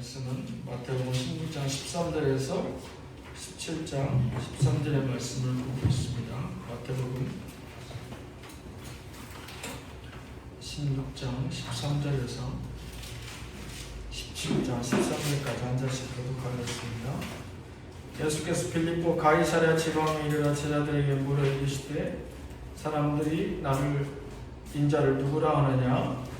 말씀은 마태복음 16장 13절에서 17장 13절의 말씀을 보고 있습니다. 마태복음 16장 13절에서 17장 13절까지 한 절씩 교독하겠습니다. 예수께서 필립보 가이사랴 지방에 이르러 제자들에게 물어 이르시되 사람들이 나를 인자를 누구라 하느냐?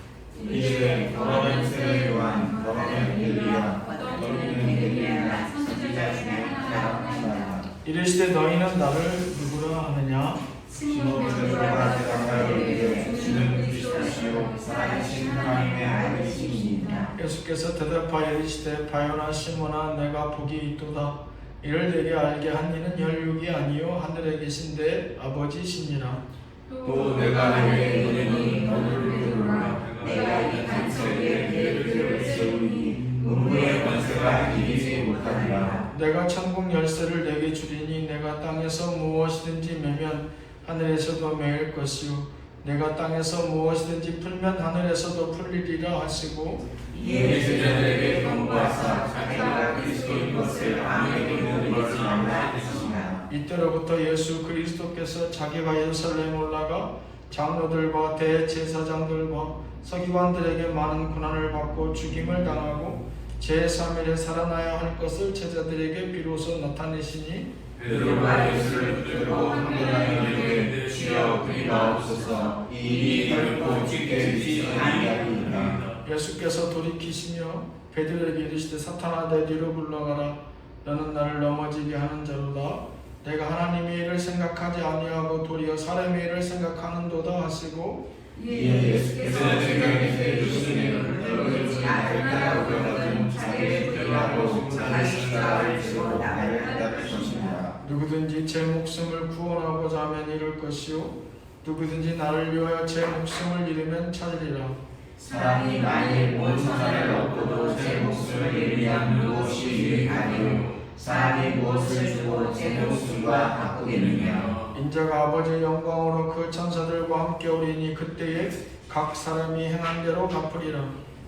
이르되 너는 세례 요한, 너는 엘리야, 너는 에르미야 선지자 중에 하나라 하니라. 이르시되 너희는 나를 누구라 하느냐? 시몬 베드로가 대답하여 이르되 주는 그리스도시요 살아계신 하나님의 아들이시니이다. 예수께서 대답하여 이르시되 바요나 시몬아 내가 복이 있도다. 이를 내게 알게 한 이는 혈육이 아니요 하늘에 계신데 아버지시니라. 또 내가 내게 이르노니 너를 들으라. 내가 이 간석 위에 내 글을 세우니 음부의 권세가 이기지 못하리라. 내가 천국 열쇠를 내게 주리니 내가 땅에서 무엇이든지 매면 하늘에서도 매일 것이요 내가 땅에서 무엇이든지 풀면 하늘에서도 풀리리라 하시고 이에 제자들에게 경고하사 자기가 그리스도인 것을 아무에게도 물지 말라 하시니라. 이때로부터 예수 그리스도께서 자기가 예루살렘 올라가 장로들과 대제사장들과 서기관들에게 많은 고난을 받고 죽임을 당하고 제3일에 살아나야 할 것을 제자들에게 비로소 나타내시니 베드로가 예수를 붙들고 한번하여 이르되 주여 그리 마옵소서. 이 일이 결코 주께 지지 아니하리이다. 예수께서 돌이키시며 베드로에게 이르시되 사탄아 내 뒤로 물러가라. 너는 나를 넘어지게 하는 자로다. 내가 하나님의 일을 생각하지 아니하고 도리어 사람의 일을 생각하는도다 하시고 이에 예수께서 제자들에게 주시는 너희들이 나를 따라오려거든 자기를 부인하고 자기 십자가를 지고 나를 따르시니라. 누구든지 제 목숨을 구원하고자 하면 잃을 것이요 누구든지 나를 위하여 제 목숨을 잃으면 찾으리라. 사람이 만일 온 천하를 얻고도 제 목숨을 잃으면 무엇이 유익하리요? 사람이 무엇을 주고 제 목숨과 바꾸겠느냐? 인자가 아버지의 영광으로 그 천사들과 함께 오리니 그때에 각 사람이 행한 대로 갚으리라.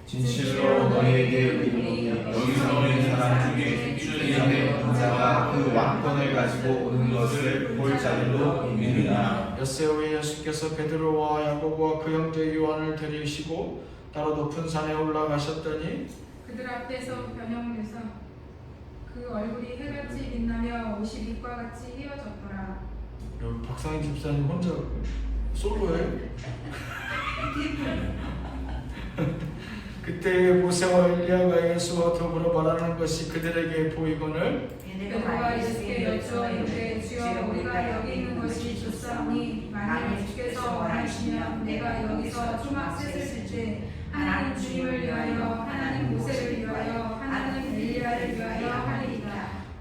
진실로 너희에게 이르노니 여기서 오는 사람 중에 주님의 인자가 그 왕권을 가지고 오는 것을 볼 자들도 있느니라. 엿새 후에 예수께서 베드로와 야고보와 그 형제 요한을 데리시고 따로 높은 산에 올라가셨더니 그들 앞에서 변형돼서 그 얼굴이 해같이 빛나며 옷이 빛과 같이 휘어졌더라. 여기 박상희 집사님 혼자 솔로예요? 그때 모세와 엘리야가 예수와 더불어 말하는 것이 그들에게 보이거늘 베드로가 예수께 여쭈어 이르되 주여 우리가 여기 있는 것이 좋사오니 만일 주께서 원하시면 내가 여기서 초막셋을 칠 때 하나는 주님을 위하여 하나는 모세를 위하여 하나는 엘리야를 위하여 하리이다.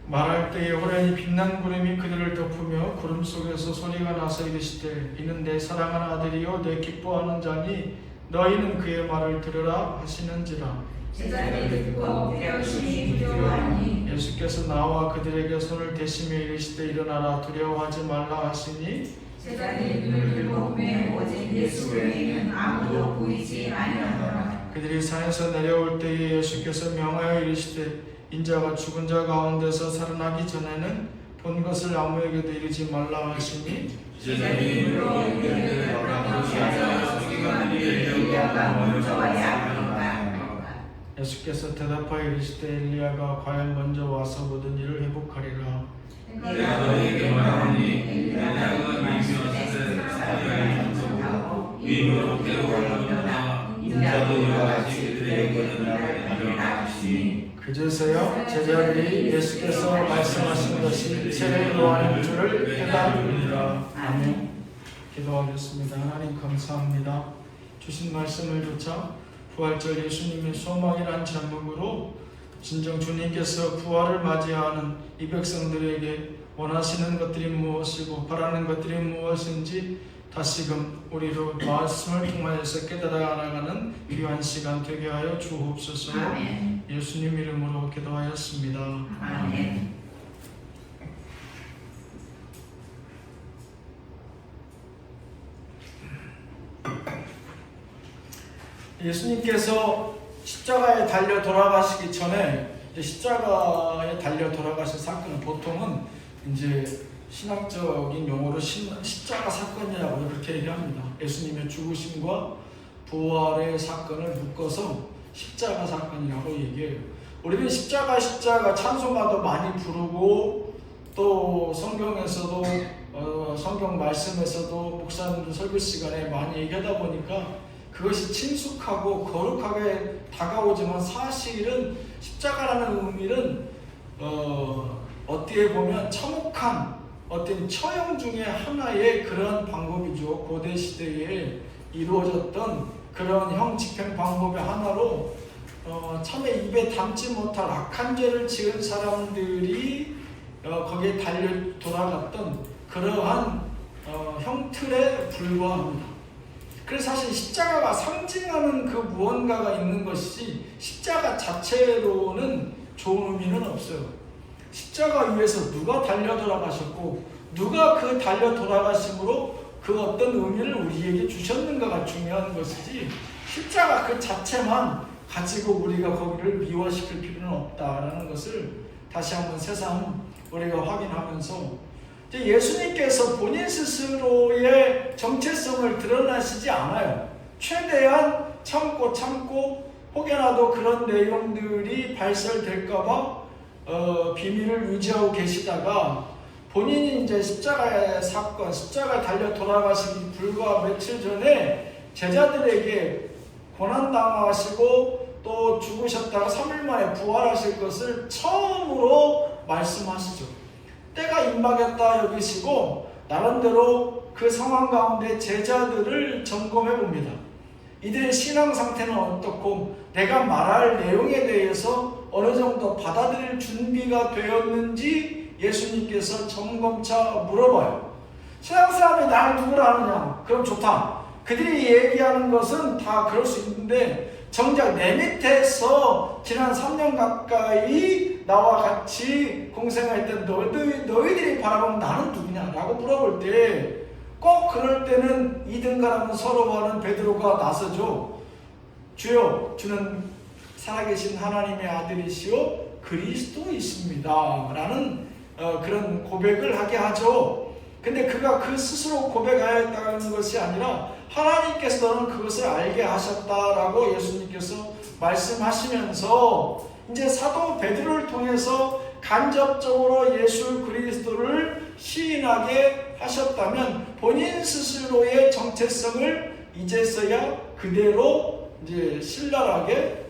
말할 때에 호련히 빛난 구름이 그들을 덮으며 구름 속에서 소리가 나서 이르시되 이는 내 사랑하는 아들이요 내 기뻐하는 자니 너희는 그의 말을 들으라 하시는지라. 제자들이 듣고 배열심히 두려워하니 예수께서 나와 그들에게 손을 대시며 이르시되 일어나라 두려워하지 말라 하시니 제자들이 눈을 들고 보매 오직 예수 외에는 아무도 보이지 아니하더라. 그들이 산에서 내려올 때에 예수께서 명하여 이르시되 인자가 죽은 자 가운데서 살아나기 전에는 본 것을 아무에게도 이르지 말라 하시니 제자들이 물어 이르되 너가 도시하여 서기관들이 엘리야가 먼저 와야 하리까? 예수께서 대답하여 이르시되 엘리야가 과연 먼저 와서 모든 일을 회복하리라. 내가 너희에게 말하니 엘리야가 이스라엘의 사람을 전속하고 위임으로 데려가려다 인자도 이와 같이 그들에게 문화를 가려라 하시니 그제서야 제자들이 예수께서 말씀하신 것이 세례 요한인 줄을 깨달으니라. 아멘. 기도하겠습니다. 하나님 감사합니다. 주신 말씀을 조차 부활절 예수님의 소망이란 제목으로 진정 주님께서 부활을 맞이하는 이 백성들에게 원하시는 것들이 무엇이고 바라는 것들이 무엇인지 다시금 우리로 말씀을 통하여서 깨달아 나가는 귀한 시간 되게 하여 주옵소서. 아멘. 예수님 이름으로 기도하였습니다. 아멘. 예수님께서 십자가에 달려 돌아가시기 전에 이제 십자가에 달려 돌아가신 사건은 보통은 이제 신학적인 용어로 십자가 사건이라고 그렇게 얘기합니다. 예수님의 죽으심과 부활의 사건을 묶어서 십자가 사건이라고 얘기해요. 우리는 십자가 찬송가도 많이 부르고 또 성경에서도 성경 말씀에서도 목사님들 설교 시간에 많이 얘기하다 보니까 그것이 친숙하고 거룩하게 다가오지만 사실은 십자가라는 의미는 어떻게 보면 참혹한 어떤 처형 중에 하나의 그런 방법이죠. 고대 시대에 이루어졌던 그런 형 집행 방법의 하나로 참에 입에 담지 못할 악한 죄를 지은 사람들이 거기에 달려 돌아갔던 그러한 형틀에 불과합니다. 그래서 사실 십자가가 상징하는 그 무언가가 있는 것이지 십자가 자체로는 좋은 의미는 없어요. 십자가 위에서 누가 달려 돌아가셨고 누가 그 달려 돌아가심으로 그 어떤 의미를 우리에게 주셨는가가 중요한 것이지 십자가 그 자체만 가지고 우리가 거기를 미화시킬 필요는 없다라는 것을 다시 한번 새삼 우리가 확인하면서 예수님께서 본인 스스로의 정체성을 드러나시지 않아요. 최대한 참고 혹여나도 그런 내용들이 발설될까봐 비밀을 유지하고 계시다가 본인이 이제 십자가의 사건, 십자가에 달려 돌아가시기 불과 며칠 전에 제자들에게 고난당하시고 또 죽으셨다가 3일 만에 부활하실 것을 처음으로 말씀하시죠. 때가 임박했다 여기시고 나름대로 그 상황 가운데 제자들을 점검해 봅니다. 이들의 신앙 상태는 어떻고 내가 말할 내용에 대해서 어느 정도 받아들일 준비가 되었는지 예수님께서 점검차 물어봐요. 신앙 사람이 날 누구라 하느냐? 그럼 좋다. 그들이 얘기하는 것은 다 그럴 수 있는데 정작 내 밑에서 지난 3년 가까이 나와 같이 공생할 때 너희들이 바라보면 나는 누구냐라고 물어볼 때 꼭 그럴 때는 2등가라는 서러워하는 베드로가 나서죠. 주여, 주는 살아계신 하나님의 아들이시오 그리스도이십니다 라는 그런 고백을 하게 하죠. 근데 그가 그 스스로 고백하였다는 것이 아니라 하나님께서 너는 그것을 알게 하셨다라고 예수님께서 말씀하시면서 이제 사도 베드로를 통해서 간접적으로 예수 그리스도를 시인하게 하셨다면 본인 스스로의 정체성을 이제서야 그대로 이제 신랄하게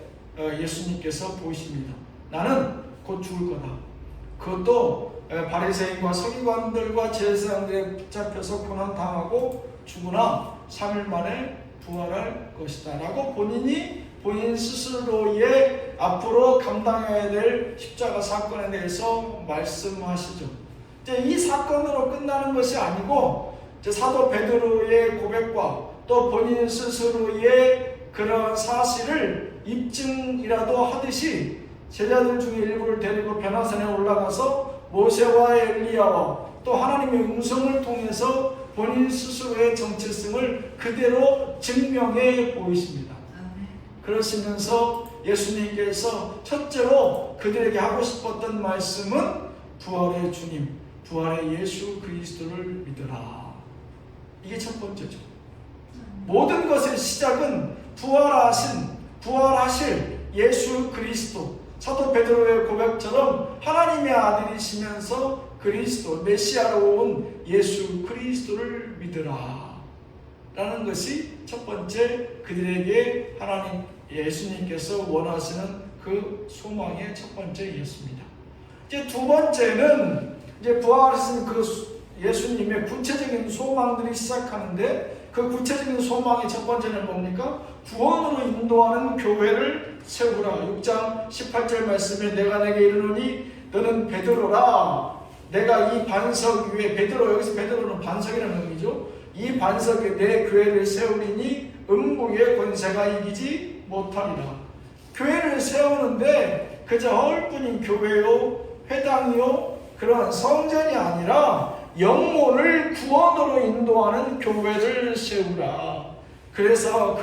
예수님께서 보이십니다. 나는 곧 죽을 거다. 그것도 바리새인과 서기관들과 제사장들에 붙잡혀서 고난당하고 죽으나 3일 만에 부활할 것이다 라고 본인 스스로의 앞으로 감당해야 될 십자가 사건에 대해서 말씀하시죠. 이제 이 사건으로 끝나는 것이 아니고 이제 사도 베드로의 고백과 또 본인 스스로의 그런 사실을 입증이라도 하듯이 제자들 중에 일부를 데리고 변화산에 올라가서 모세와 엘리야와 또 하나님의 음성을 통해서 본인 스스로의 정체성을 그대로 증명해 보이십니다. 그러시면서 예수님께서 첫째로 그들에게 하고 싶었던 말씀은 부활의 주님, 부활의 예수 그리스도를 믿으라. 이게 첫 번째죠. 모든 것의 시작은 부활하실 예수 그리스도, 사도 베드로의 고백처럼 하나님의 아들이시면서 그리스도, 메시아로 온 예수 그리스도를 믿으라 라는 것이 첫 번째 그들에게 예수님께서 원하시는 그 소망의 첫 번째였습니다. 이제 두 번째는 이제 부활하신 그 예수님의 구체적인 소망들이 시작하는데 그 구체적인 소망의 첫 번째는 뭡니까? 구원으로 인도하는 교회를 세우라. 6장 18절 말씀에 내가 내게 이르노니 너는 베드로라. 내가 이 반석 위에 여기서 베드로는 반석이라는 의미죠. 이 반석에 내 교회를 세우리니 음부의 권세가 이기지 못하리라. 교회를 세우는데 그저 헐뿐인 교회요 회당이요 그런 성전이 아니라 영혼을 구원으로 인도하는 교회를 세우라. 그래서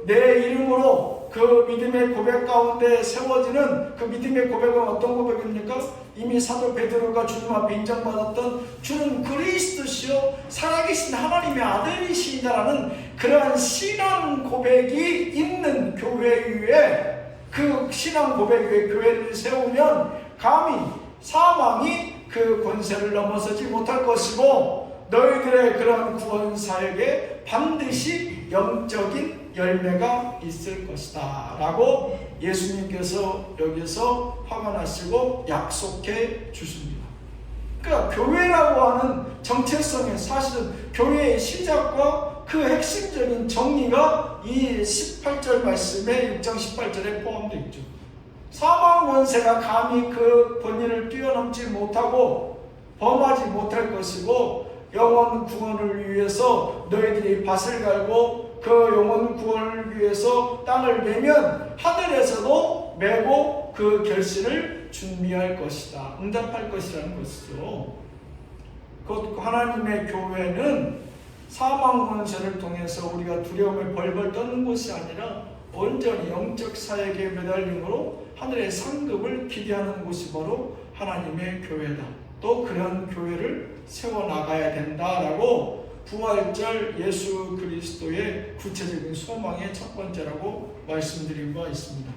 내 이름으로 그 믿음의 고백 가운데 세워지는 그 믿음의 고백은 어떤 고백입니까? 이미 사도 베드로가 주님 앞에 인정받았던 주는 그리스도시요 살아계신 하나님의 아들이시다라는 그러한 신앙 고백이 있는 교회 위에, 그 신앙 고백 위에 교회를 세우면 감히 사망이 그 권세를 넘어서지 못할 것이고, 너희들의 그런 구원 사역에 반드시 영적인 열매가 있을 것이다 라고 예수님께서 여기서 확언하시고 약속해 주십니다. 그러니까 교회라고 하는 정체성의 사실은 교회의 시작과 그 핵심적인 정리가 이 18절 말씀의 6장 18절에 포함되어 있죠. 사망 권세가 감히 그 권위를 뛰어넘지 못하고 범하지 못할 것이고, 영혼 구원을 위해서 너희들이 밭을 갈고 그 영혼 구원을 위해서 땅을 매면 하늘에서도 매고 그 결실을 준비할 것이다, 응답할 것이라는 것이죠. 곧 하나님의 교회는 사망 권세를 통해서 우리가 두려움에 벌벌 떠는 것이 아니라 온전히 영적 사역에 매달림으로 하늘의 상급을 기대하는 곳이 바로 하나님의 교회다. 또 그런 교회를 세워나가야 된다라고 부활절 예수 그리스도의 구체적인 소망의 첫 번째라고 말씀드린 바 있습니다.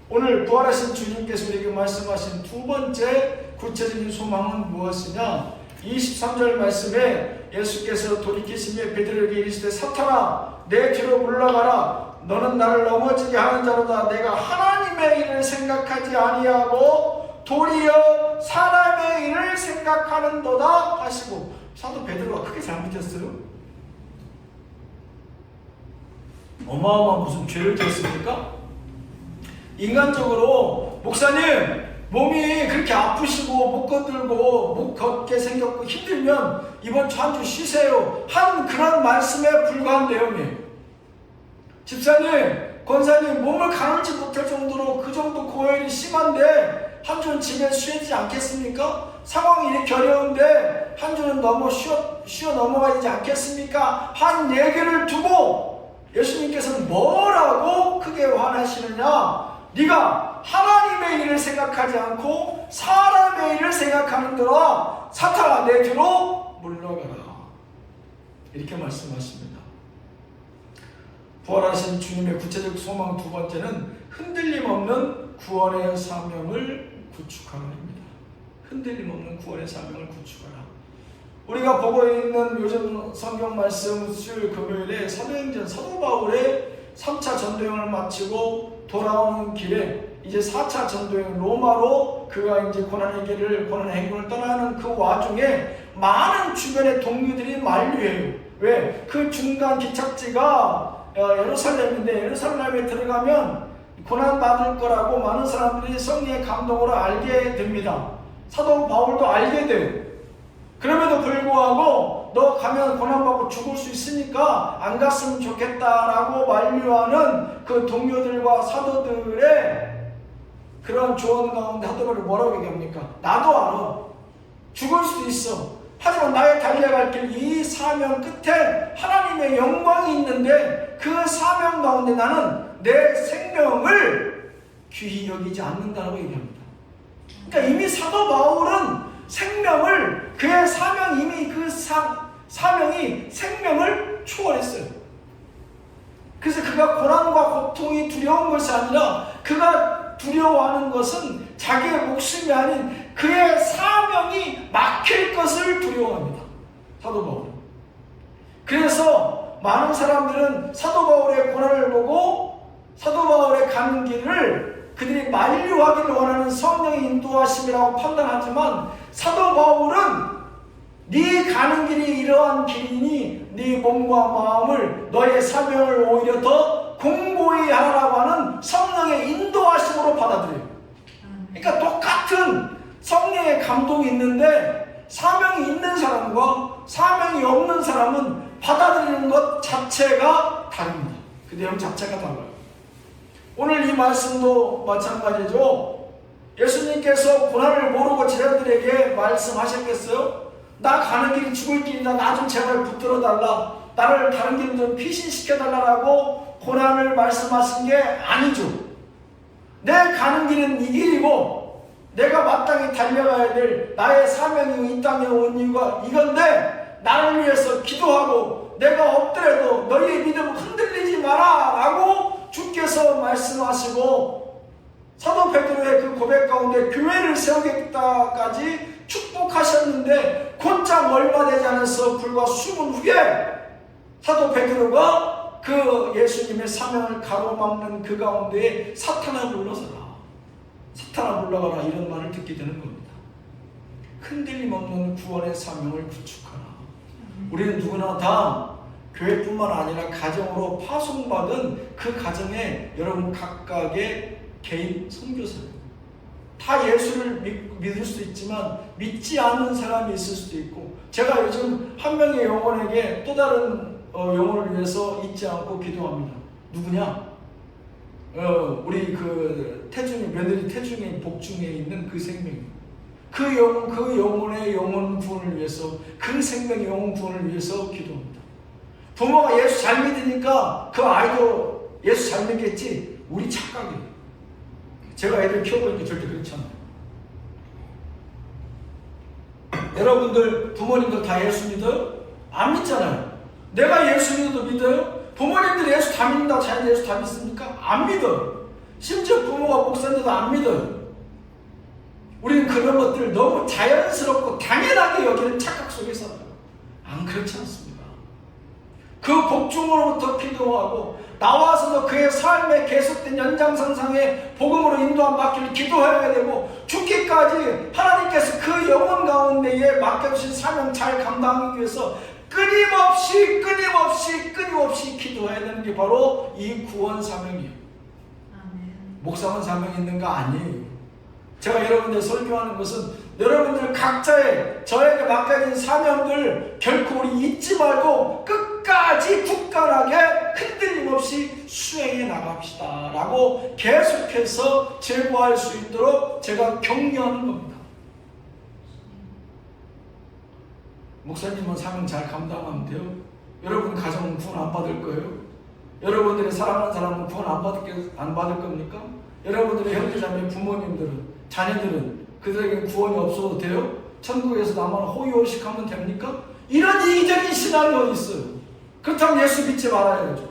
오늘 부활하신 주님께서 우리에게 말씀하신 두 번째 구체적인 소망은 무엇이냐? 23절 말씀에 예수께서 돌이키시며 베드로에게 이르시되 사탄아 내 뒤로 물러가라. 너는 나를 넘어지게 하는 자로다. 내가 하나님의 일을 생각하지 아니하고 도리어 사람의 일을 생각하는도다 하시고, 사도 베드로가 크게 잘못했어요. 어마어마한 무슨 죄를 지었습니까? 인간적으로 목사님 몸이 그렇게 아프시고 못 건들고 못 걷게 생겼고 힘들면 이번 주 한 주 쉬세요 한 그런 말씀에 불과한 내용이에요. 집사님, 권사님 몸을 가눌지 못할 정도로 그 정도 고열이 심한데 한 주는 집에 쉬지 않겠습니까? 상황이 이렇게 어려운데 한 주는 쉬어 넘어가야 되지 않겠습니까? 한 얘기를 두고 예수님께서는 뭐라고 크게 화나시느냐? 네가 하나님의 일을 생각하지 않고 사람의 일을 생각하는도다. 사탄아 내 뒤로 물러가라. 이렇게 말씀하십니다. 부활하신 주님의 구체적 소망 두 번째는 흔들림 없는 구원의 사명을 구축하는입니다. 흔들림 없는 구원의 사명을 구축하라. 우리가 보고 있는 요즘 성경 말씀 수요일 금요일에 사도행전 사도 바울의 3차 전도행을 마치고 돌아오는 길에 이제 4차 전도행 로마로 그가 이제 고난의 길을, 고난의 행군을 떠나는 그 와중에 많은 주변의 동료들이 만류해요. 왜? 그 중간 기착지가 예루살렘인데 예루살렘에 들어가면 고난받을 거라고 많은 사람들이 성령의 감동으로 알게 됩니다. 사도 바울도 알게 돼요. 그럼에도 불구하고 너 가면 고난받고 죽을 수 있으니까 안 갔으면 좋겠다라고 만류하는 그 동료들과 사도들의 그런 조언 가운데 사도들이 뭐라고 얘기합니까? 나도 알아. 죽을 수도 있어. 하지만 나의 달려갈 길 이 사명 끝에 하나님의 영광이 있는데 그 사명 가운데 나는 내 생명을 귀히 여기지 않는다고 얘기합니다. 그러니까 이미 사도 바울은 생명을, 그의 사명이 이미 그 사명이 생명을 초월했어요. 그래서 그가 고난과 고통이 두려운 것이 아니라 그가 두려워하는 것은 자기의 목숨이 아닌 그의 사명이 막힐 것을 두려워합니다. 사도 바울은. 그래서 많은 사람들은 사도 바울의 고난을 보고 사도 바울의 가는 길을 그들이 만류하기를 원하는 성령의 인도하심이라고 판단하지만 사도 바울은 네 가는 길이 이러한 길이니 네 몸과 마음을 너의 사명을 오히려 더 공고히 하라고 하는 성령의 인도하심으로 받아들여요. 그러니까 똑같은 성령의 감동이 있는데 사명이 있는 사람과 사명이 없는 사람은 받아들이는 것 자체가 다릅니다. 그 내용 자체가 달라요. 오늘 이 말씀도 마찬가지죠. 예수님께서 고난을 모르고 제자들에게 말씀하셨겠어요? 나 가는 길이 죽을 길이다. 나 좀 제발 붙들어 달라. 나를 다른 길로 좀 피신시켜 달라고 고난을 말씀하신 게 아니죠. 내 가는 길은 이 길이고 내가 마땅히 달려가야 될 나의 사명이 이 땅에 온 이유가 이건데 나를 위해서 기도하고 내가 없더라도 너희의 믿음 흔들리지 마라 라고 주께서 말씀하시고 사도 베드로의 그 고백 가운데 교회를 세우겠다까지 축복하셨는데 곧장 얼마 되지 않아서 불과 수문 후에 사도 베드로가 그 예수님의 사명을 가로막는 그 가운데에 사탄아 물러서라, 사탄아 물러가라 이런 말을 듣게 되는 겁니다. 흔들림 없는 구원의 사명을 구축하라. 우리는 누구나 다 교회뿐만 아니라 가정으로 파송받은 그 가정에 여러분 각각의 개인 선교사예요. 다 예수를 믿을 수 있지만 믿지 않는 사람이 있을 수도 있고, 제가 요즘 한 명의 영혼에게 또 다른 영혼을 위해서 잊지 않고 기도합니다. 누구냐? 우리 그 태중에, 며느리 태중에 복중에 있는 그 생명, 그 영혼, 그 영혼의 영혼 구원을 위해서, 그 생명의 영혼 구원을 위해서 기도합니다. 부모가 예수 잘 믿으니까 그 아이도 예수 잘 믿겠지? 우리 착각이에요. 제가 애들 키워보니까 절대 그렇지 않아요. 여러분들 부모님들 다 예수 믿어요? 안 믿잖아요. 내가 예수 믿어도 믿어요? 부모님들 예수 다 믿는다고 자기들 예수 다 믿습니까? 안 믿어요. 심지어 부모가 목사인데도 안 믿어요. 우리는 그런 것들을 너무 자연스럽고 당연하게 여기는 착각 속에 살아요. 안 그렇지 않습니다. 그 복중으로부터 기도하고 나와서도 그의 삶에 계속된 연장선상에 복음으로 인도함 받기를 기도해야 되고, 죽기까지 하나님께서 그 영혼 가운데에 맡겨주신 사명 잘 감당하기 위해서 끊임없이 기도해야 되는 게 바로 이 구원 사명이에요. 목사만 사명이 있는 거 아니에요. 제가 여러분들 설교하는 것은 여러분들 각자의 저에게 맡겨진 사명들 결코 우리 잊지 말고 끝까지 굳건하게 흔들림 없이 수행해 나갑시다 라고 계속해서 제보할 수 있도록 제가 격려하는 겁니다. 목사님은 사명 잘 감당하면 돼요? 여러분 가정은 구원 안 받을 거예요? 여러분들의 사랑하는 사람은 구원 안 받을 겁니까? 여러분들의 형제자매 부모님들은, 자녀들은 그들에게 구원이 없어도 돼요? 천국에서 나만 호의호식하면 됩니까? 이런 이기적인 신앙이 어디 있어요? 그렇다면 예수 믿지 말아야죠.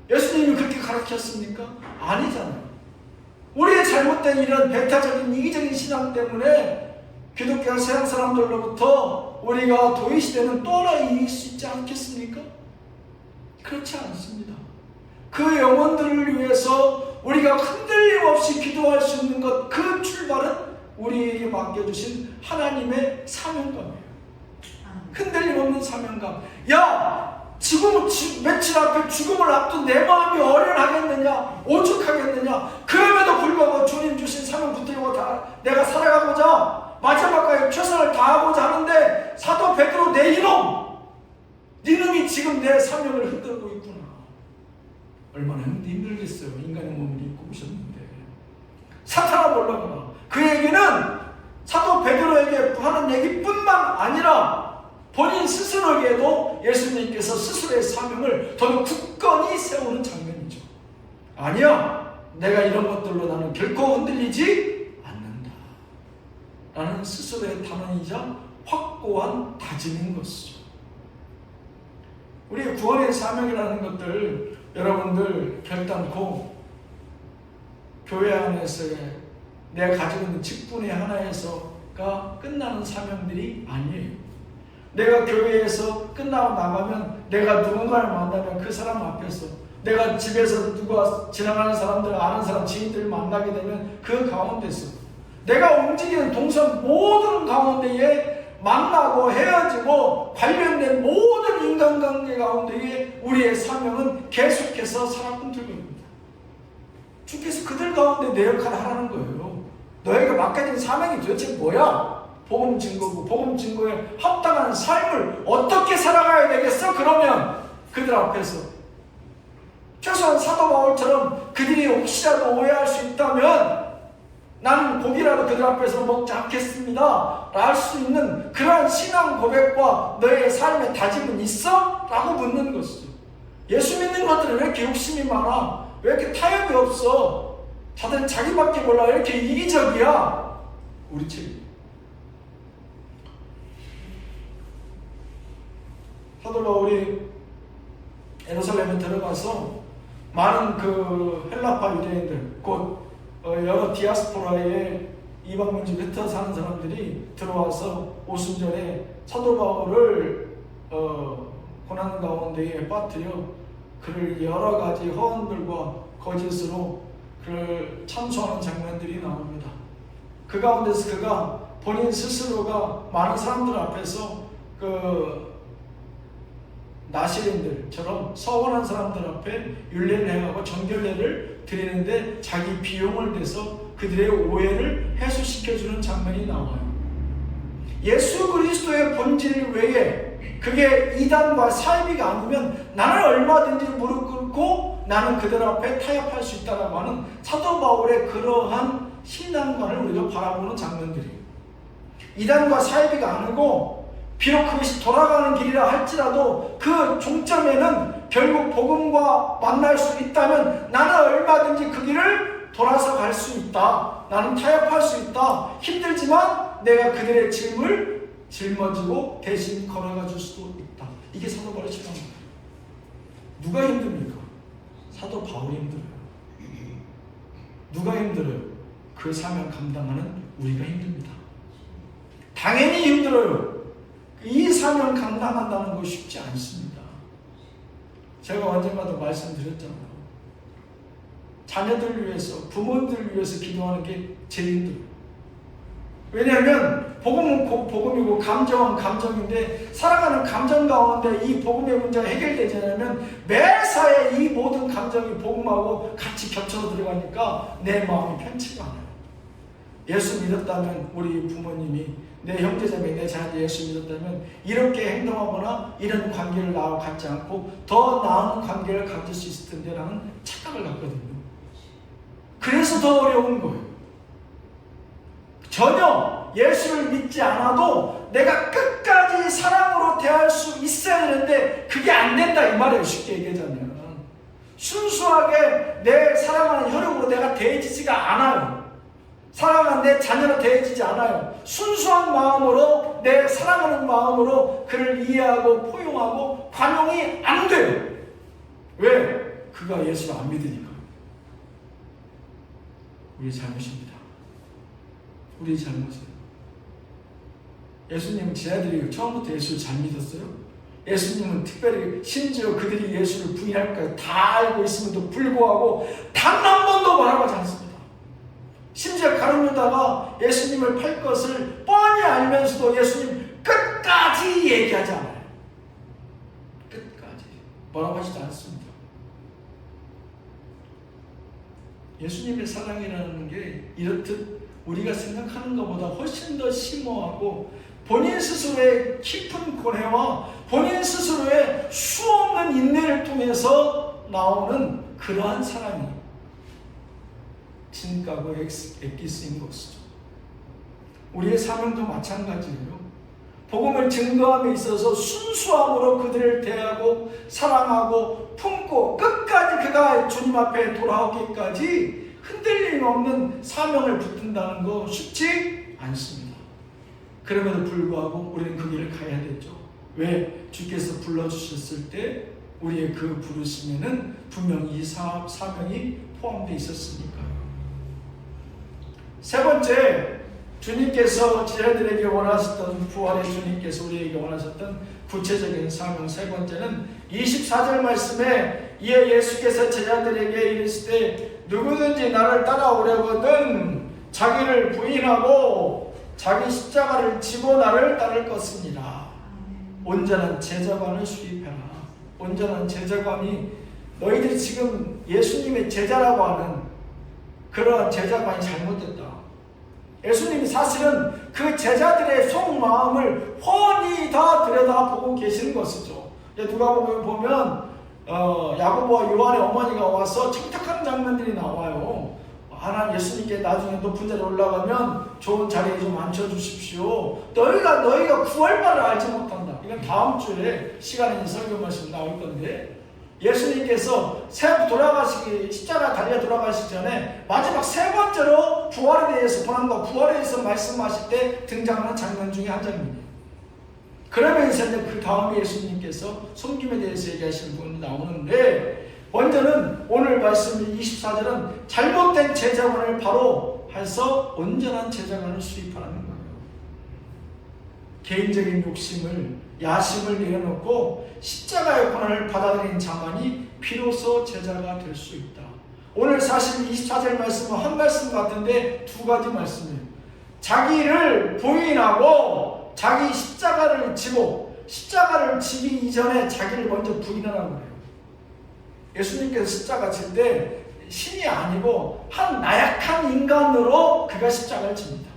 예수님이 그렇게 가르쳤습니까? 아니잖아요. 우리의 잘못된 이런 배타적인 이기적인 신앙 때문에 기독교 서양 사람들로부터 우리가 도의시대는 또나 이길 수 있지 않겠습니까? 그렇지 않습니다. 그 영혼들을 위해서 우리가 흔들림 없이 기도할 수 있는 것, 그 출발은 우리에게 맡겨주신 하나님의 사명감이에요. 흔들림 없는 사명감. 야! 지금 며칠 앞에 죽음을 앞둔 내 마음이 어련하겠느냐? 오죽하겠느냐? 그럼에도 불구하고 주님 주신 사명 붙들고 내가 살아가고자 마지막까지 최선을 다하고자 하는데, 사도 베드로 내 이놈! 네 놈이 지금 내 사명을 흔들고 있구나. 얼마나 힘들겠어요. 인간의 몸을 입고 오셨는데. 사탄아 몰라라. 그 얘기는 사도 베드로에게 하는 얘기뿐만 아니라 본인 스스로에게도 예수님께서 스스로의 사명을 더 굳건히 세우는 장면이죠. 아니야, 내가 이런 것들로 나는 결코 흔들리지 않는다 라는 스스로의 단언이자 확고한 다짐인 것이죠. 우리의 구원의 사명이라는 것들 여러분들 결단코 교회 안에서의 내가 가지고 있는 직분의 하나에서가 끝나는 사명들이 아니에요. 내가 교회에서 끝나고 나가면, 내가 누군가를 만나면 그 사람 앞에서, 내가 집에서 누가 지나가는 사람들, 아는 사람, 지인들을 만나게 되면 그 가운데서 내가 움직이는 동선 모든 가운데에 만나고 헤어지고 관련된 모든 인간관계 가운데에 우리의 사명은 계속해서 살아남고 있습니다. 주께서 그들 가운데 내 역할을 하라는 거예요. 너에게 맡겨진 사명이 도대체 뭐야? 복음 증거고, 복음 증거에 합당한 삶을 어떻게 살아가야 되겠어? 그러면 그들 앞에서 최소한 사도 바울처럼 그들이 혹시라도 오해할 수 있다면 나는 고기라도 그들 앞에서 먹지 않겠습니다 할 수 있는 그러한 신앙 고백과 너의 삶의 다짐은 있어? 라고 묻는 것이죠. 예수 믿는 것들은 왜 이렇게 욕심이 많아? 왜 이렇게 타협이 없어? 다들 자기밖에 몰라. 왜 이렇게 이기적이야? 우리 책임. 사도 바울이 예루살렘에 들어가서 많은 그 헬라파 유대인들, 곧 여러 디아스포라의 이방 민족 흩어 사는 사람들이 들어와서 오순절에 사도 바울을 고난 가운데에 빠뜨려 그를 여러 가지 허언들과 거짓으로 그를 참소하는 장면들이 나옵니다. 그 가운데서 그가 본인 스스로가 많은 사람들 앞에서 그 나시린들처럼 서원한 사람들 앞에 율례를 행하고 정결례를 드리는데 자기 비용을 내서 그들의 오해를 해소시켜주는 장면이 나와요. 예수 그리스도의 본질 외에 그게 이단과 사이비가 아니면 나는 얼마든지 무릎 꿇고 나는 그들 앞에 타협할 수 있다라고 하는 사도 바울의 그러한 신앙관을 우리가 바라보는 장면들이에요. 이단과 사이비가 아니고 비록 그것이 돌아가는 길이라 할지라도 그 종점에는 결국 복음과 만날 수 있다면 나는 얼마든지 그 길을 돌아서 갈 수 있다. 나는 타협할 수 있다. 힘들지만 내가 그들의 짐을 짊어지고 대신 걸어가 줄 수도 있다. 이게 사도 바울의 신앙입니다. 누가 힘듭니까? 사도 바울이 힘들어요. 누가 힘들어요? 그 사명 감당하는 우리가 힘듭니다. 당연히 힘들어요. 이 사명 감당한다는 거 쉽지 않습니다. 제가 언젠가도 말씀드렸잖아요. 자녀들 위해서, 부모들 위해서 기도하는 게 제일 힘들어요. 왜냐하면 복음은 복음이고 감정은 감정인데 살아가는 감정 가운데 이 복음의 문제가 해결되지 않으면 매사에 이 모든 감정이 복음하고 같이 겹쳐서 들어가니까 내 마음이 편치가 않아요. 예수 믿었다면 우리 부모님이 내 형제자매, 내 자녀 예수 믿었다면 이렇게 행동하거나 이런 관계를 나와 갖지 않고 더 나은 관계를 가질 수 있을 텐데 라는 착각을 갖거든요. 그래서 더 어려운 거예요. 전혀 예수를 믿지 않아도 내가 끝까지 사랑으로 대할 수 있어야 되는데 그게 안 된다 이 말이에요. 쉽게 얘기하자면 순수하게 내 사랑하는 혈육으로 내가 대해지지가 않아요. 사랑하는 내 자녀로 대해지지 않아요. 순수한 마음으로 내 사랑하는 마음으로 그를 이해하고 포용하고 관용이 안 돼요. 왜? 그가 예수를 안 믿으니까. 우리 잘못입니다. 우리 잘못이에요. 예수님은 지하들이 처음부터 예수를 잘 믿었어요? 예수님은 특별히 심지어 그들이 예수를 부인할까 다 알고 있음에도 불구하고 단 한 번도 말하지 않습니다. 심지어 가룟 유다가 예수님을 팔 것을 뻔히 알면서도 예수님 끝까지 얘기하지 않아요. 끝까지 뭐라고 하지도 않습니다. 예수님의 사랑이라는 게 이렇듯 우리가 생각하는 것보다 훨씬 더 심오하고 본인 스스로의 깊은 고뇌와 본인 스스로의 수없는 인내를 통해서 나오는 그러한 사랑이 진가고 엑기스인 것이죠. 우리의 사명도 마찬가지예요. 복음을 증거함에 있어서 순수함으로 그들을 대하고 사랑하고 품고 끝까지 그가 주님 앞에 돌아오기까지 흔들림 없는 사명을 붙든다는 거 쉽지 않습니다. 그럼에도 불구하고 우리는 그 길을 가야 되죠. 왜? 주께서 불러주셨을 때 우리의 그 부르심에는 분명히 이 사명이 포함되어 있었으니까요. 세 번째, 주님께서 제자들에게 원하셨던 부활의 주님께서 우리에게 원하셨던 구체적인 사명 세 번째는 24절 말씀에 이에 예수께서 제자들에게 이르시되 누구든지 나를 따라오려거든 자기를 부인하고 자기 십자가를 지고 나를 따를 것입니다. 온전한 제자관을 수립해라. 온전한 제자관이 너희들이 지금 예수님의 제자라고 하는 그러한 제자관이 잘못됐다. 예수님이 사실은 그 제자들의 속마음을 훤히 다 들여다보고 계시는 것이죠. 누가복음에 보면 야고보와 요한의 어머니가 와서 청탁하는 장면들이 나와요. 하나님 예수님께 나중에 높은 자리에 올라가면 좋은 자리에 좀 앉혀주십시오. 너희가 구할 바를 알지 못한다. 이건 다음 주에 시간에 설교 말씀 나올 건데 예수님께서 십자가 달려 돌아가시기 전에 마지막 세 번째로 부활에 대해서 고난과 부활에 대해서 말씀하실 때 등장하는 장면 중에 한 장면이에요. 그러면서 이제 그 다음에 예수님께서 섬김에 대해서 얘기하시는 부분이 나오는데, 먼저는 오늘 말씀 24절은 잘못된 제자관을 바로 해서 온전한 제자관을 수립하라는 거예요. 개인적인 욕심을, 야심을 내려놓고 십자가의 고난을 받아들인 자만이 비로소 제자가 될 수 있다. 오늘 사실 24절 말씀은 한 말씀 같은데 두 가지 말씀이에요. 자기를 부인하고 자기 십자가를 지고, 십자가를 지기 이전에 자기를 먼저 부인하라고 해요. 예수님께서 십자가 질 때 신이 아니고 한 나약한 인간으로 그가 십자가를 집니다.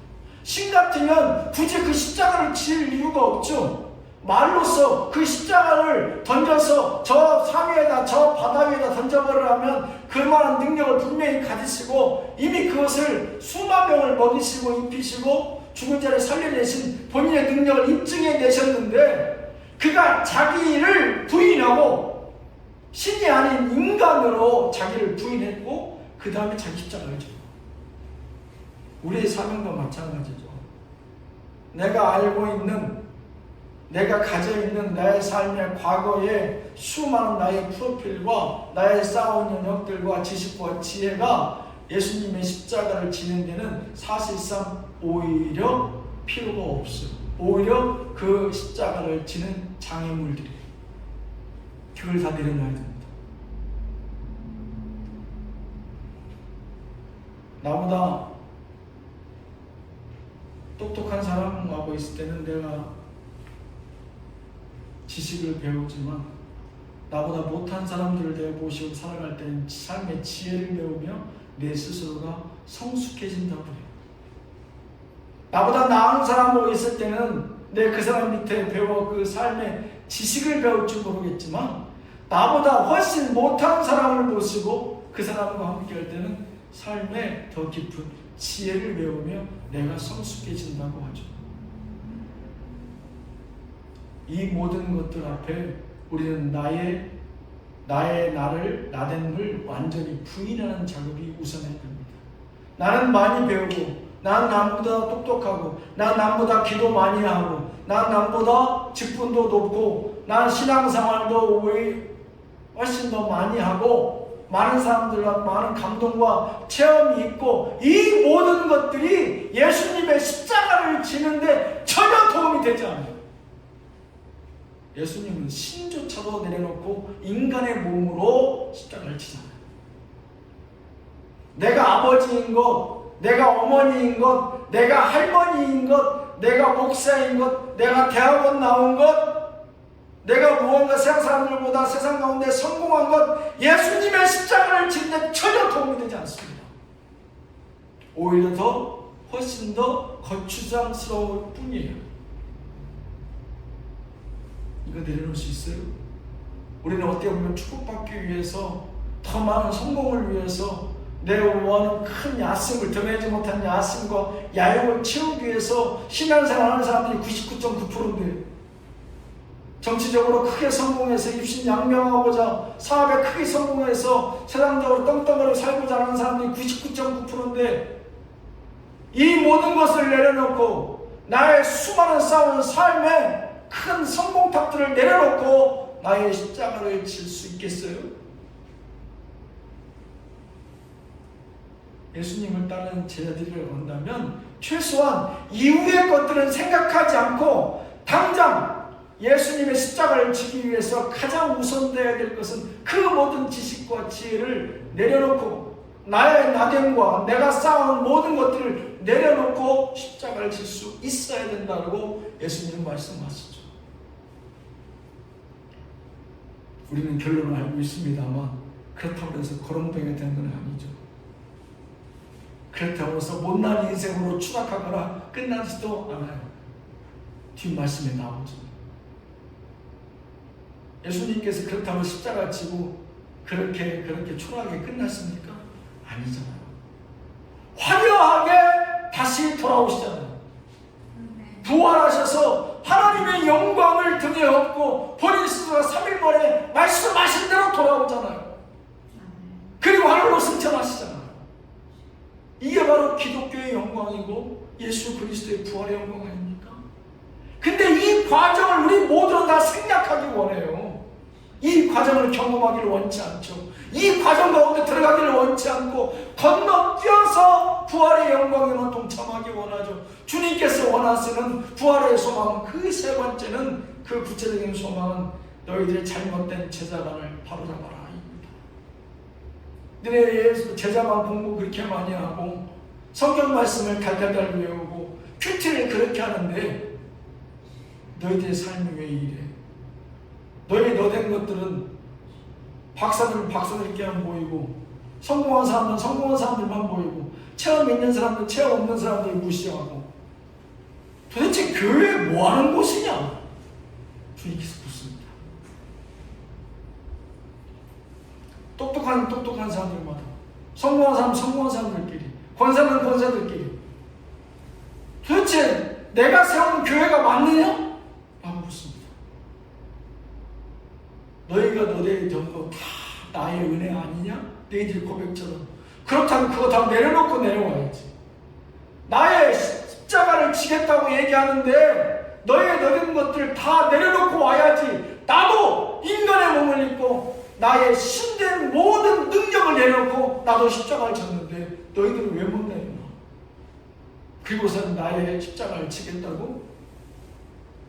신 같으면 굳이 그 십자가를 질 이유가 없죠. 말로써 그 십자가를 던져서 저 산 위에다, 저 바다 위에다 던져버리라면 그만한 능력을 분명히 가지시고 이미 그것을 수만 명을 먹이시고 입히시고 죽은 자를 살려내신 본인의 능력을 입증해 내셨는데, 그가 자기를 부인하고 신이 아닌 인간으로 자기를 부인했고 그 다음에 자기 십자가를 져요. 우리의 사명도 마찬가지죠. 내가 알고 있는, 내가 가져 있는 나의 삶의 과거의 수많은 나의 프로필과 나의 쌓아온 영역들과 지식과 지혜가 예수님의 십자가를 지는 데는 사실상 오히려 필요가 없어요. 오히려 그 십자가를 지는 장애물들이에요. 그걸 다 내려놔야 됩니다. 나보다 똑똑한 사람하고 있을 때는 내가 지식을 배우지만, 나보다 못한 사람들을 내가 모시고 살아갈 때는 삶의 지혜를 배우며 내 스스로가 성숙해진다고 해요. 나보다 나은 사람하고 있을 때는 내 그 사람 밑에 배워 그 삶의 지식을 배울 줄 모르겠지만, 나보다 훨씬 못한 사람을 모시고 그 사람과 함께 할 때는 삶의 더 깊은 지혜를 배우며 내가 성숙해진다고 하죠. 이 모든 것들 앞에 우리는 나를 나됨을 완전히 부인하는 작업이 우선해야 됩니다. 나는 많이 배우고, 난 남보다 똑똑하고, 난 남보다 기도 많이 하고, 난 남보다 직분도 높고, 난 신앙생활도 훨씬 더 많이 하고, 많은 사람들과 많은 감동과 체험이 있고, 이 모든 것들이 예수님의 십자가를 지는데 전혀 도움이 되지 않아요. 예수님은 신조차도 내려놓고 인간의 몸으로 십자가를 지잖아요. 내가 아버지인 것, 내가 어머니인 것, 내가 할머니인 것, 내가 목사인 것, 내가 대학원 나온 것, 내가 무언가 세상 사람들보다 세상 가운데 성공한 것, 예수님의 십자가를 지는데 전혀 도움이 되지 않습니다. 오히려 훨씬 더 거추장스러울 뿐이에요. 이거 내려놓을 수 있어요? 우리는 어떻게 보면 축복받기 위해서, 더 많은 성공을 위해서, 내 원하는 큰 야심을, 드러내지 못한 야심과 야욕을 채우기 위해서 신앙생활하는 사람들이 99.9%인데, 정치적으로 크게 성공해서 입신양명하고자, 사업에 크게 성공해서 세상적으로 떵떵거리고 살고자 하는 사람들이 99.9%인데, 이 모든 것을 내려놓고 나의 수많은 쌓은 삶의 큰 성공탑들을 내려놓고 나의 십자가를 질 수 있겠어요? 예수님을 따르는 제자들을 본다면 최소한 이후의 것들은 생각하지 않고 당장 예수님의 십자가를 지기 위해서 가장 우선되어야 될 것은 그 모든 지식과 지혜를 내려놓고, 나의 나됨과 내가 쌓아온 모든 것들을 내려놓고 십자가를 질 수 있어야 된다고 예수님은 말씀하시죠. 우리는 결론을 알고 있습니다만, 그렇다고 해서 거렁뱅이 되는 건 아니죠. 그렇다고 해서 못난 인생으로 추락하거나 끝나지도 않아요. 뒷말씀에 나오죠. 예수님께서 그렇다고 십자가 지고 그렇게 초라하게 끝났습니까? 아니잖아요. 화려하게 다시 돌아오시잖아요. 부활하셔서 하나님의 영광을 등에 업고 본인 스스로가 3일 만에 말씀하신 대로 돌아오셨어요. 바로 기독교의 영광이고 예수 그리스도의 부활의 영광 아닙니까? 근데 이 과정을 우리 모두는 다 생략하기 원해요. 이 과정을 경험하기를 원치 않죠. 이 과정 가운데 들어가기를 원치 않고 건너뛰어서 부활의 영광에만 동참하기 원하죠. 주님께서 원하시는 부활의 소망, 그 세 번째는, 그 구체적인 소망은 너희들의 잘못된 제자관을 바로잡아라 입니다. 너네 제자만 공부 그렇게 많이 하고 성경 말씀을 달달달 외우고 큐티를 그렇게 하는데 너희들의 삶이 왜 이래? 너희 너된 것들은 박사들께만 보이고, 성공한 사람들은 성공한 사람들만 보이고, 체험 있는 사람들은 체험 없는 사람들을 무시하고, 도대체 교회 뭐 하는 곳이냐? 주님께서 묻습니다. 똑똑한 사람들마다, 성공한 사람들끼리, 권사는 권사들끼리, 도대체 내가 세운 교회가 맞느냐? 라고 묻습니다. 너희가 너희의 전부 다 나의 은혜 아니냐? 너희들 고백처럼. 그렇다면 그거 다 내려놓고 내려와야지. 나의 십자가를 지겠다고 얘기하는데 너희의 너된 것들 다 내려놓고 와야지. 나도 인간의 몸을 입고 나의 신된 모든 능력을 내려놓고 나도 십자가를 졌는데 너희들은 왜 못 내려놔? 그리고서는 나의 십자가를 지겠다고?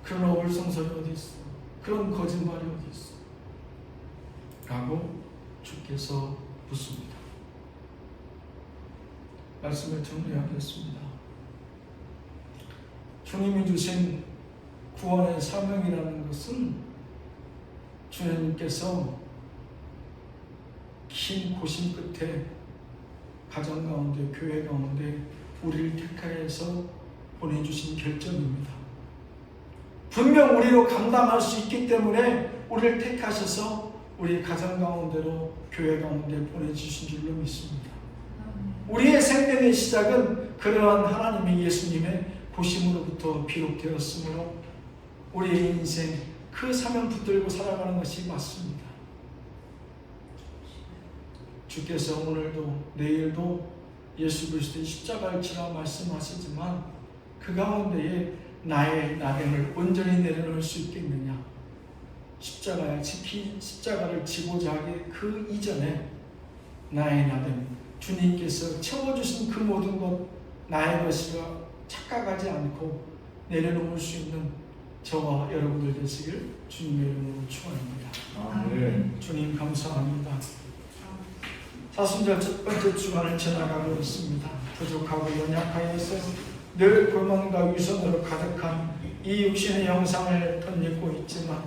그런 어불성설이 어디 있어? 그런 거짓말이 어디 있어? 라고 주께서 묻습니다. 말씀을 정리하겠습니다. 주님이 주신 구원의 사명이라는 것은 주님께서 긴 고심 끝에 가정 가운데, 교회 가운데 우리를 택하여서 보내주신 결정입니다. 분명 우리로 감당할 수 있기 때문에 우리를 택하셔서 우리 가정 가운데로, 교회 가운데 보내주신 줄로 믿습니다. 우리의 생명의 시작은 그러한 하나님의 예수님의 보심으로부터 비롯되었으므로 우리의 인생 그 사명 붙들고 살아가는 것이 맞습니다. 주께서 오늘도 내일도 예수 그리스도의 십자가를 지라 말씀하시지만 그 가운데에 나의 나됨을 온전히 내려놓을 수 있겠느냐? 십자가를 지고자 하기 그 이전에 나의 나됨, 주님께서 채워주신 그 모든 것 나의 것이라 착각하지 않고 내려놓을 수 있는 저와 여러분들 되시길 주님의 이름으로 축원합니다. 아멘. 주님 감사합니다. 사순절 첫 번째 주간을 지나가고 있습니다. 부족하고 연약하여서 늘 불만과 위선으로 가득한 이 육신의 형상을 덧입고 있지만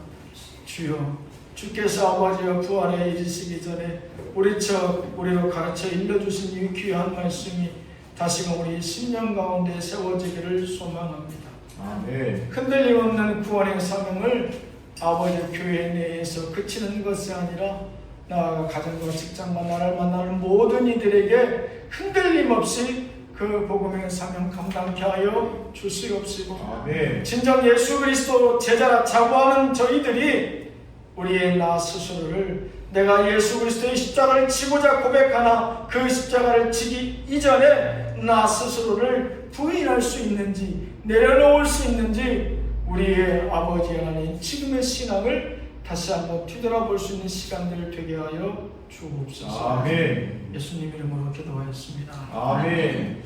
주여, 주께서 아버지와 부활에 이르시기 전에 우리로 가르쳐 일러주신 이 귀한 말씀이 다시금 우리 심령 가운데 세워지기를 소망합니다. 아멘. 흔들림 없는 구원의 사명을 아버지 교회 내에서 그치는 것이 아니라 나아가 가정과 직장과 나를 만나는 모든 이들에게 흔들림 없이 그 복음의 사명 감당케 하여 주시옵시고, 아멘. 진정 예수 그리스도 제자라 자부하는 저희들이 우리의 나 스스로를 내가 예수 그리스도의 십자가를 지고자 고백하나 그 십자가를 지기 이전에 나 스스로를 부인할 수 있는지, 내려놓을 수 있는지 우리의 아버지 하나님 지금의 신앙을 다시 한번 뒤돌아볼 수 있는 시간들 되게 하여 주옵소서. 아멘. 예수님 이름으로 기도하였습니다. 아멘.